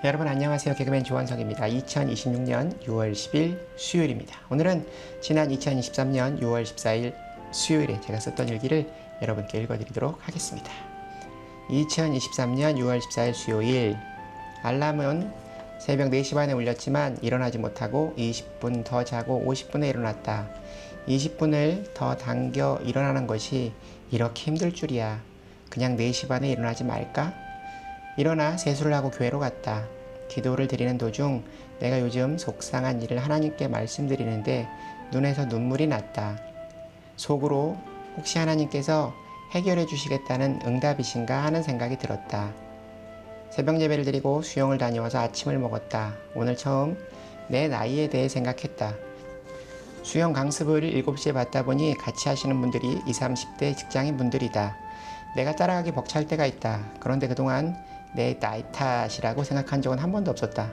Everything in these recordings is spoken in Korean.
여러분 안녕하세요. 개그맨 조원석입니다. 2026년 6월 10일 수요일입니다. 오늘은 지난 2023년 6월 14일 수요일에 제가 썼던 일기를 여러분께 읽어드리도록 하겠습니다. 2023년 6월 14일 수요일, 알람은 새벽 4시 반에 울렸지만 일어나지 못하고 20분 더 자고 50분에 일어났다. 20분을 더 당겨 일어나는 것이 이렇게 힘들 줄이야. 그냥 4시 반에 일어나지 말까? 일어나 세수를 하고 교회로 갔다. 기도를 드리는 도중 내가 요즘 속상한 일을 하나님께 말씀드리는데 눈에서 눈물이 났다. 속으로 혹시 하나님께서 해결해 주시겠다는 응답이신가 하는 생각이 들었다. 새벽 예배를 드리고 수영을 다녀와서 아침을 먹었다. 오늘 처음 내 나이에 대해 생각했다. 수영 강습을 7시에 받다 보니 같이 하시는 분들이 20, 30대 직장인 분들이다. 내가 따라가기 벅찰 때가 있다. 그런데 그동안 내 나이 탓이라고 생각한 적은 한 번도 없었다.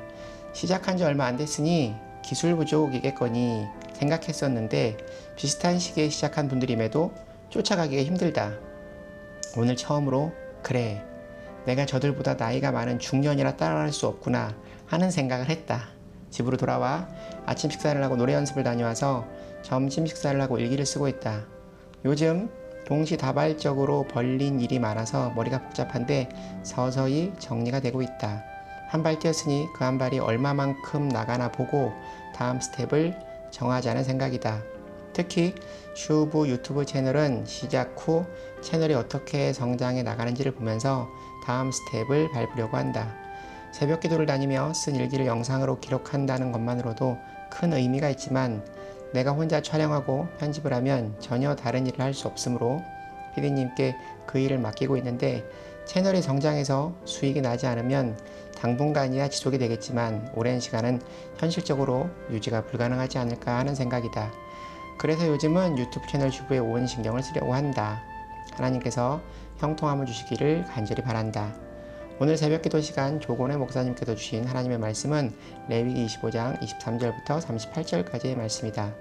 시작한 지 얼마 안 됐으니 기술 부족이겠거니 생각했었는데 비슷한 시기에 시작한 분들임에도 쫓아가기가 힘들다. 오늘 처음으로 그래, 내가 저들보다 나이가 많은 중년이라 따라갈 수 없구나 하는 생각을 했다. 집으로 돌아와 아침 식사를 하고 노래 연습을 다녀와서 점심 식사를 하고 일기를 쓰고 있다. 요즘 동시다발적으로 벌린 일이 많아서 머리가 복잡한데 서서히 정리가 되고 있다. 한 발 뛰었으니 그 한 발이 얼마만큼 나가나 보고 다음 스텝을 정하자는 생각이다. 특히 슈브 유튜브 채널은 시작 후 채널이 어떻게 성장해 나가는지를 보면서 다음 스텝을 밟으려고 한다. 새벽 기도를 다니며 쓴 일기를 영상으로 기록한다는 것만으로도 큰 의미가 있지만 내가 혼자 촬영하고 편집을 하면 전혀 다른 일을 할 수 없으므로 PD님께 그 일을 맡기고 있는데 채널이 성장해서 수익이 나지 않으면 당분간이야 지속이 되겠지만 오랜 시간은 현실적으로 유지가 불가능하지 않을까 하는 생각이다. 그래서 요즘은 유튜브 채널 슈브에 온 신경을 쓰려고 한다. 하나님께서 형통함을 주시기를 간절히 바란다. 오늘 새벽기도 시간 조곤의 목사님께서 주신 하나님의 말씀은 레위기 25장 23절부터 38절까지의 말씀이다.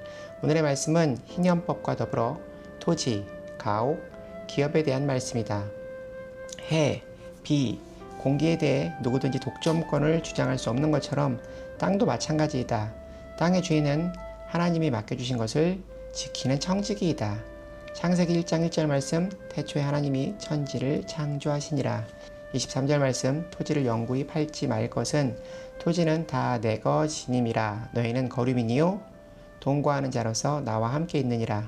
오늘의 말씀은 희년법과 더불어 토지, 가옥, 기업에 대한 말씀이다. 해, 비, 공기에 대해 누구든지 독점권을 주장할 수 없는 것처럼 땅도 마찬가지이다. 땅의 주인은 하나님이 맡겨주신 것을 지키는 청지기이다. 창세기 1장 1절 말씀, 태초에 하나님이 천지를 창조하시니라. 23절 말씀, 토지를 영구히 팔지 말 것은 토지는 다 내 것이님이라. 너희는 거류민이요 동거하는 자로서 나와 함께 있느니라.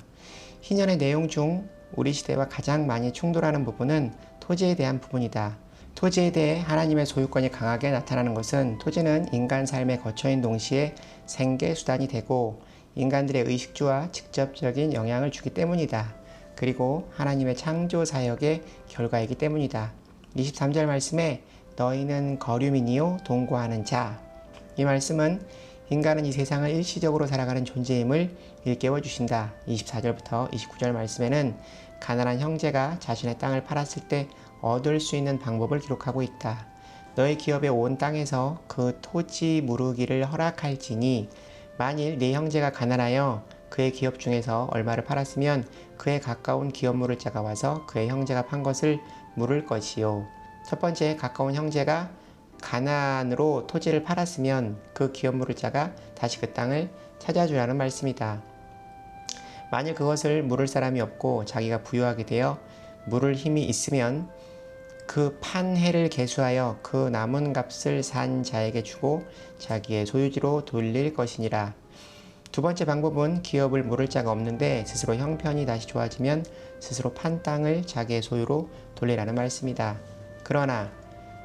희년의 내용 중 우리 시대와 가장 많이 충돌하는 부분은 토지에 대한 부분이다. 토지에 대해 하나님의 소유권이 강하게 나타나는 것은 토지는 인간 삶의 거처인 동시에 생계수단이 되고 인간들의 의식주와 직접적인 영향을 주기 때문이다. 그리고 하나님의 창조 사역의 결과이기 때문이다. 23절 말씀에 너희는 거류민이요 동거하는 자. 이 말씀은 인간은 이 세상을 일시적으로 살아가는 존재임을 일깨워 주신다. 24절부터 29절 말씀에는 가난한 형제가 자신의 땅을 팔았을 때 얻을 수 있는 방법을 기록하고 있다. 너희 기업에 온 땅에서 그 토지 무르기를 허락할지니 만일 네 형제가 가난하여 그의 기업 중에서 얼마를 팔았으면 그에 가까운 기업 물을 자가 와서 그의 형제가 판 것을 물을 것이요. 첫 번째, 가까운 형제가 가난으로 토지를 팔았으면 그 기업 물을 자가 다시 그 땅을 찾아주라는 말씀이다. 만일 그것을 물을 사람이 없고 자기가 부유하게 되어 물을 힘이 있으면 그 판 해를 계수하여 그 남은 값을 산 자에게 주고 자기의 소유지로 돌릴 것이니라. 두 번째 방법은 기업을 물을 자가 없는데 스스로 형편이 다시 좋아지면 스스로 판 땅을 자기의 소유로 돌리라는 말씀이다. 그러나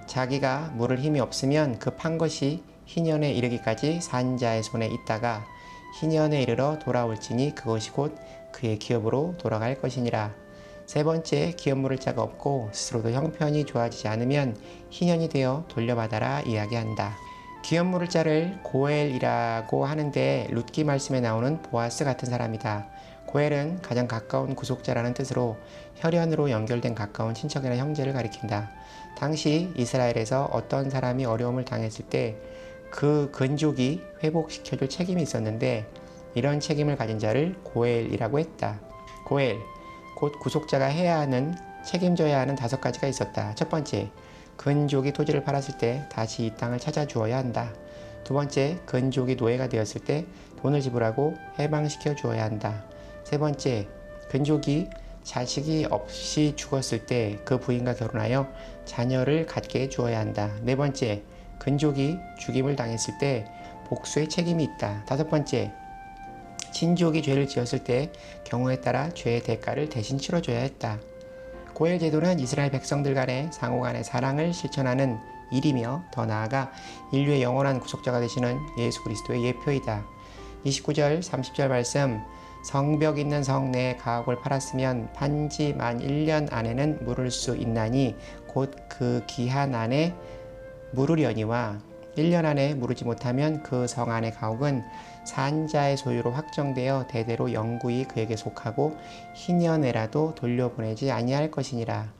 자기가 물을 힘이 없으면 그 판 것이 희년에 이르기까지 산 자의 손에 있다가 희년에 이르러 돌아올지니 그것이 곧 그의 기업으로 돌아갈 것이니라. 세 번째, 기업 물을 자가 없고 스스로도 형편이 좋아지지 않으면 희년이 되어 돌려받아라 이야기한다. 기업 물을 자를 고엘이라고 하는데 룻기 말씀에 나오는 보아스 같은 사람이다. 고엘은 가장 가까운 구속자라는 뜻으로 혈연으로 연결된 가까운 친척이나 형제를 가리킨다. 당시 이스라엘에서 어떤 사람이 어려움을 당했을 때 그 근족이 회복시켜줄 책임이 있었는데 이런 책임을 가진 자를 고엘이라고 했다. 고엘, 곧 구속자가 해야 하는 책임져야 하는 5가지가 있었다. 첫 번째, 근족이 토지를 팔았을 때 다시 이 땅을 찾아 주어야 한다. 두 번째, 근족이 노예가 되었을 때 돈을 지불하고 해방시켜 주어야 한다. 세 번째, 근족이 자식이 없이 죽었을 때 그 부인과 결혼하여 자녀를 갖게 해 주어야 한다. 네 번째, 근족이 죽임을 당했을 때 복수의 책임이 있다. 다섯 번째, 친족이 죄를 지었을 때 경우에 따라 죄의 대가를 대신 치러줘야 했다. 고엘 제도는 이스라엘 백성들 간의 상호 간의 사랑을 실천하는 일이며 더 나아가 인류의 영원한 구속자가 되시는 예수 그리스도의 예표이다. 29절 30절 말씀, 성벽 있는 성 내에 가옥을 팔았으면 판지 만 1년 안에는 물을 수 있나니 곧 그 기한 안에 물으려니와 1년 안에 물으지 못하면 그 성 안의 가옥은 산자의 소유로 확정되어 대대로 영구히 그에게 속하고 희년에라도 돌려보내지 아니할 것이니라.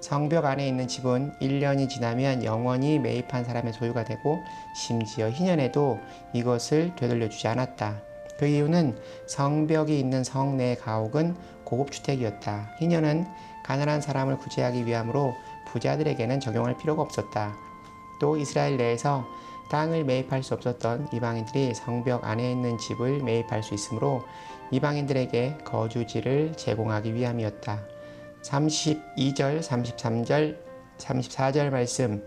성벽 안에 있는 집은 1년이 지나면 영원히 매입한 사람의 소유가 되고 심지어 희년에도 이것을 되돌려주지 않았다. 그 이유는 성벽이 있는 성 내의 가옥은 고급주택이었다. 희년은 가난한 사람을 구제하기 위함으로 부자들에게는 적용할 필요가 없었다. 또 이스라엘 내에서 땅을 매입할 수 없었던 이방인들이 성벽 안에 있는 집을 매입할 수 있으므로 이방인들에게 거주지를 제공하기 위함이었다. 32절, 33절, 34절 말씀,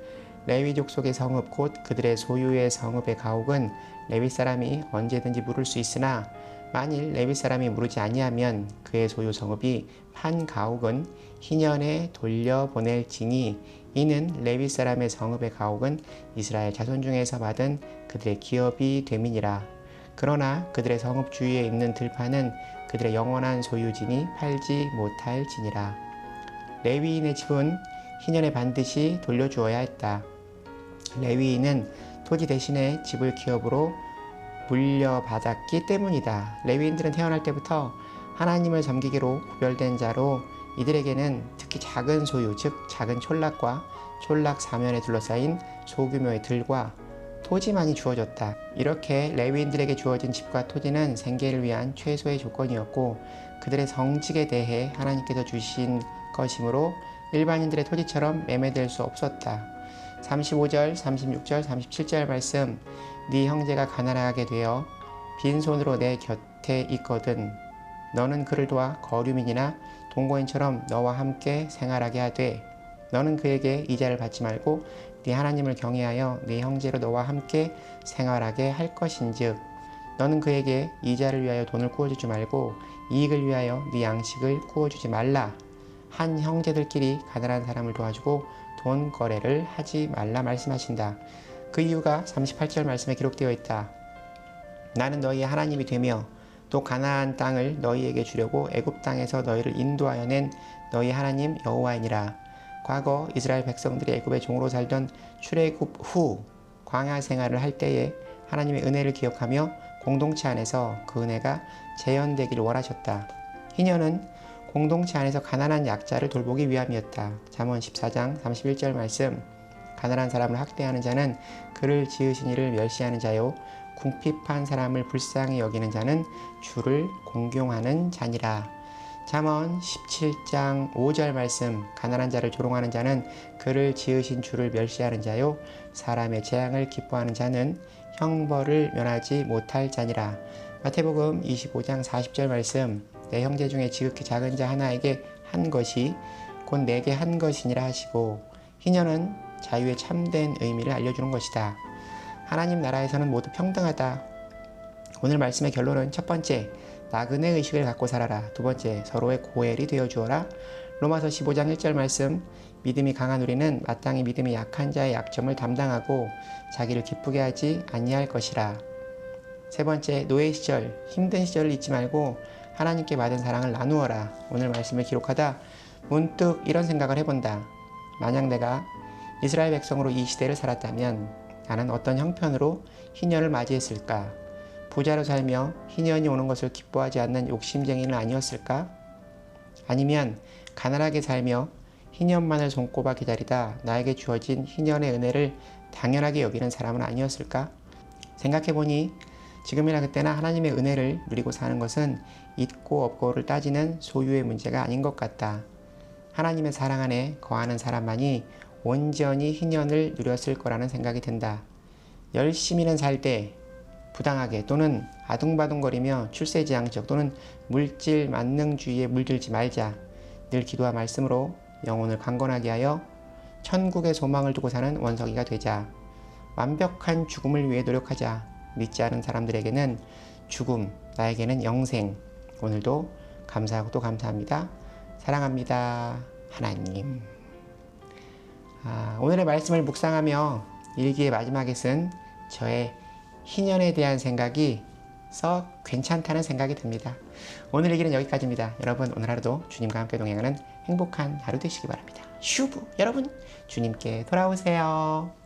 레위 족속의 성읍 곧 그들의 소유의 성읍의 가옥은 레위 사람이 언제든지 물을 수 있으나 만일 레위 사람이 물으지 아니하면 그의 소유 성읍이 판 가옥은 희년에 돌려보낼지니 이는 레위 사람의 성읍의 가옥은 이스라엘 자손 중에서 받은 그들의 기업이 됨이니라. 그러나 그들의 성읍 주위에 있는 들판은 그들의 영원한 소유지니 팔지 못할지니라. 레위인의 집은 희년에 반드시 돌려주어야 했다. 레위인은 토지 대신에 집을 기업으로 물려받았기 때문이다. 레위인들은 태어날 때부터 하나님을 섬기기로 구별된 자로 이들에게는 특히 작은 소유, 즉 작은 촌락과 촌락 사면에 둘러싸인 소규모의 들과 토지만이 주어졌다. 이렇게 레위인들에게 주어진 집과 토지는 생계를 위한 최소의 조건이었고 그들의 성직에 대해 하나님께서 주신 것이므로 일반인들의 토지처럼 매매될 수 없었다. 35절, 36절, 37절 말씀, 네 형제가 가난하게 되어 빈손으로 내 곁에 있거든 너는 그를 도와 거류민이나 동거인처럼 너와 함께 생활하게 하되 너는 그에게 이자를 받지 말고 네 하나님을 경외하여 네 형제로 너와 함께 생활하게 할 것인즉 너는 그에게 이자를 위하여 돈을 구워주지 말고 이익을 위하여 네 양식을 구워주지 말라. 한 형제들끼리 가난한 사람을 도와주고 돈 거래를 하지 말라 말씀하신다. 그 이유가 38절 말씀에 기록되어 있다. 나는 너희의 하나님이 되며 또 가나안 땅을 너희에게 주려고 애굽 땅에서 너희를 인도하여 낸 너희 하나님 여호와이니라. 과거 이스라엘 백성들이 애굽의 종으로 살던 출애굽 후 광야 생활을 할 때에 하나님의 은혜를 기억하며 공동체 안에서 그 은혜가 재현되기를 원하셨다. 희년은 공동체 안에서 가난한 약자를 돌보기 위함이었다. 잠언 14장 31절 말씀, 가난한 사람을 학대하는 자는 그를 지으신 이를 멸시하는 자요 궁핍한 사람을 불쌍히 여기는 자는 주를 공경하는 자니라. 잠언 17장 5절 말씀, 가난한 자를 조롱하는 자는 그를 지으신 주를 멸시하는 자요 사람의 재앙을 기뻐하는 자는 형벌을 면하지 못할 자니라. 마태복음 25장 40절 말씀, 내 형제 중에 지극히 작은 자 하나에게 한 것이 곧 내게 한 것이니라 하시고, 희년은 자유의 참된 의미를 알려주는 것이다. 하나님 나라에서는 모두 평등하다. 오늘 말씀의 결론은 첫 번째, 나그네 의식을 갖고 살아라. 두 번째, 서로의 고엘이 되어 주어라. 로마서 15장 1절 말씀, 믿음이 강한 우리는 마땅히 믿음이 약한 자의 약점을 담당하고 자기를 기쁘게 하지 아니할 것이라. 세 번째, 노예 시절, 힘든 시절을 잊지 말고 하나님께 받은 사랑을 나누어라. 오늘 말씀을 기록하다 문득 이런 생각을 해본다. 만약 내가 이스라엘 백성으로 이 시대를 살았다면 나는 어떤 형편으로 희년을 맞이했을까? 부자로 살며 희년이 오는 것을 기뻐하지 않는 욕심쟁이는 아니었을까? 아니면 가난하게 살며 희년만을 손꼽아 기다리다 나에게 주어진 희년의 은혜를 당연하게 여기는 사람은 아니었을까? 생각해보니 지금이나 그때나 하나님의 은혜를 누리고 사는 것은 있고 없고를 따지는 소유의 문제가 아닌 것 같다. 하나님의 사랑 안에 거하는 사람만이 온전히 희년을 누렸을 거라는 생각이 든다. 열심히는 살 때 부당하게 또는 아둥바둥거리며 출세지향적 또는 물질 만능주의에 물들지 말자. 늘 기도와 말씀으로 영혼을 강건하게 하여 천국의 소망을 두고 사는 원석이가 되자. 완벽한 죽음을 위해 노력하자. 믿지 않은 사람들에게는 죽음, 나에게는 영생. 오늘도 감사하고 또 감사합니다. 사랑합니다. 하나님. 오늘의 말씀을 묵상하며 일기의 마지막에 쓴 저의 희년에 대한 생각이 썩 괜찮다는 생각이 듭니다. 오늘 얘기는 여기까지입니다. 여러분 오늘 하루도 주님과 함께 동행하는 행복한 하루 되시기 바랍니다. 슈브 여러분 주님께 돌아오세요.